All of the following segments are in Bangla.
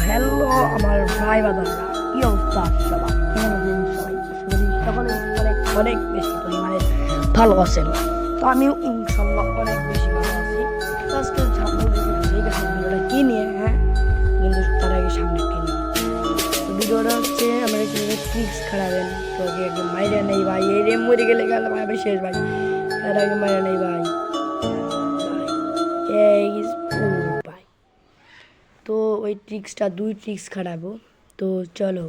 হ্যালো আমার ভাই বাদাররা, কি অবস্থা সবার? কেমন আছেন সবাই? সকলে অনেক অনেক বেশি পরিমাণে ভালো আছেন। তো আমিও ইনশাল্লাহ অনেক বেশি ভালো আছি। তো আজকে সামনে বুঝে গেছেন ভিডিওটা কি নিয়ে, হ্যাঁ, কিন্তু তার আগে সামনে কি নিয়ে। তো ভিডিওটা হচ্ছে আমরা কীভাবে ট্রিক্স খারাবেন। তো আগে মাইরে নেই ভাই, এই রে মরে গেলে গেল ভাই শেষ ভাই, এর আগে মাইরে নেই ভাই, এই ভাই। তো ওই ট্রিক্সটা দুই ট্রিক্স খাটাবো। তো চলো,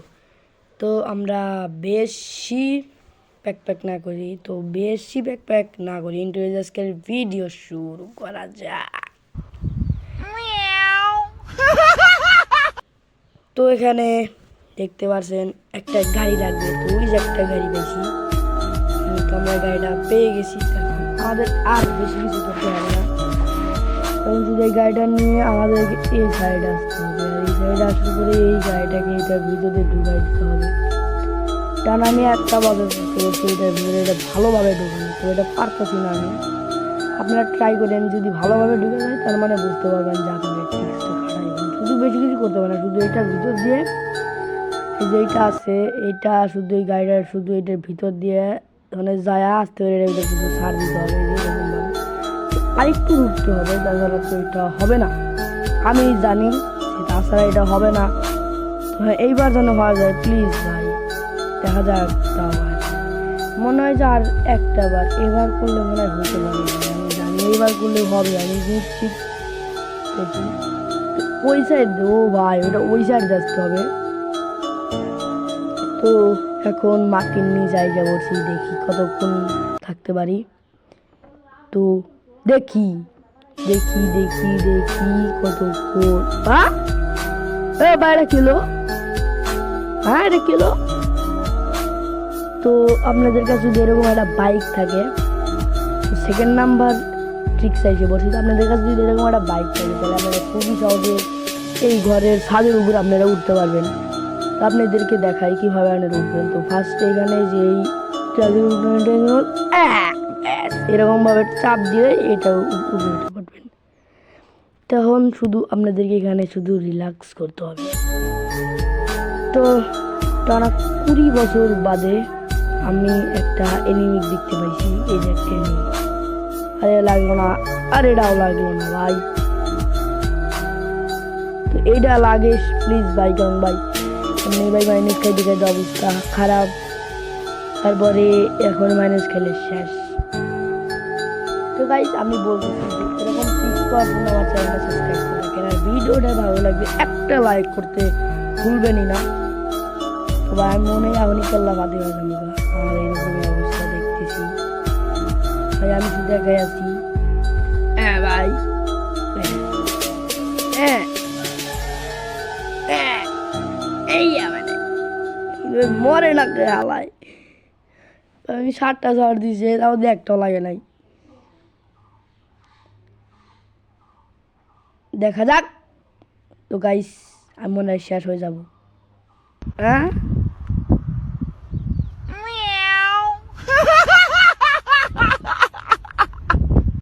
তো আমরা বেশি প্যাক না করি, তো বেশি প্যাক না করি, ইন্টারেস্টের ভিডিও শুরু করা যাক। তো এখানে দেখতে পাচ্ছেন একটা গাড়ি লাগবে, তো ওই যে একটা গাড়ি পেয়েছি। তো আমরা গাড়িটা পেয়ে গেছি, আমাদের আর বেশি কিছু করতে হবে না। কারণ শুধু এই গাড়িটা নিয়ে আমাদেরকে এই সাইডে আসতে হবে, আর এই সাইডে আসার পরে এই গাড়িটাকে এটার ভিতরে ঢুকাই দিতে হবে। কারণ আমি একটা বাজার করতে করছি এটার ভিতরে, এটা ভালোভাবে ঢুকানো, তো এটা পারতেছি না আমি। আপনারা ট্রাই করেন, যদি ভালোভাবে ঢুকে যায় তার মানে বুঝতে পারবেন যে আপনার ট্রিক্সটা খাটাইবেন। শুধু বেশি কিছু করতে হবে না, শুধু এটার ভিতর দিয়ে এই যে এইটা আছে, এইটা শুধু এই গাড়িটার শুধু এটার ভিতর দিয়ে মানে যায় আসতে হবে, এটা শুধু সার দিতে হবে। আরেকটু উঠতে হবে, তাছাড়া তো এটা হবে না, আমি জানি। তাছাড়া এটা হবে না। হ্যাঁ, এইবার যেন হওয়া যায় প্লিজ ভাই, দেখা যাক তাও হয়। মনে হয় যে আর একটা বার এবার করলে মনে হয় হতে পারে, আমি জানি এইবার করলে হবে, আমি নিশ্চিত। দেখি ওই সাইড, ও ভাই ওটা ওই সাইড আসতে হবে। তো এখন মাটির নিয়ে জায়গা বলছি, দেখি কতক্ষণ থাকতে পারি। তো দেখি দেখি দেখি দেখি কতক্ষণ। বাইরে কিলো, হ্যাঁ এটা কিলো। তো আপনাদের কাছে যদি এরকম একটা বাইক থাকে, সেকেন্ড নাম্বার ট্রিক্স এসে বলছি, তো আপনাদের কাছে যদি এরকম একটা বাইক থাকে তাহলে আপনারা খুবই সহজে এই ঘরের ছাদের উপর আপনারা উঠতে পারবেন। তো আপনাদেরকে দেখাই কীভাবে আপনারা উঠবেন। তো ফার্স্টে এখানে যে এই এরকমভাবে চাপ দিয়ে এটা উঠে উঠে পারবেন। তখন শুধু আপনাদেরকে এখানে শুধু রিল্যাক্স করতে হবে। তো টানা 20 বছর বাদে আমি একটা এনিমি দেখতে পাইছি, এই যে একটা এনিমি। আরে লাগলো না, আর এটাও লাগলো না ভাই। তো এইটা লাগে প্লিজ ভাই, কারণ ভাই এমনি ভাই মাইনাস খাই দিকে অবস্থা খারাপ, তারপরে এখন মাইনাস খেলে শেষ। তো গাইস আমি বলতেছি যে এরকম ট্রিক্স পাওয়ার জন্য আমার চ্যানেলটা সাবস্ক্রাইব করে রাখেন, আর ভিডিওটা ভালো লাগবে একটা লাইক করতে ভুলবেনই না। তো ভাই আমি মনে হয় এখনই কেল্লা বাদে হয়ে যাবো, আমার এইরকমই অবস্থা দেখতেছি ভাই, আমি শুধু একাই আছি। হ্যাঁ ভাই, হ্যাঁ হ্যাঁ এই মানে মরে না কে হালায়। আমি 7টা ঝড় দিয়েছে, তাও একটাও লাগে নাই। দেখা যাক। তো গাইস আমি মনে হয় শেষ হয়ে যাব, হ্যাঁ।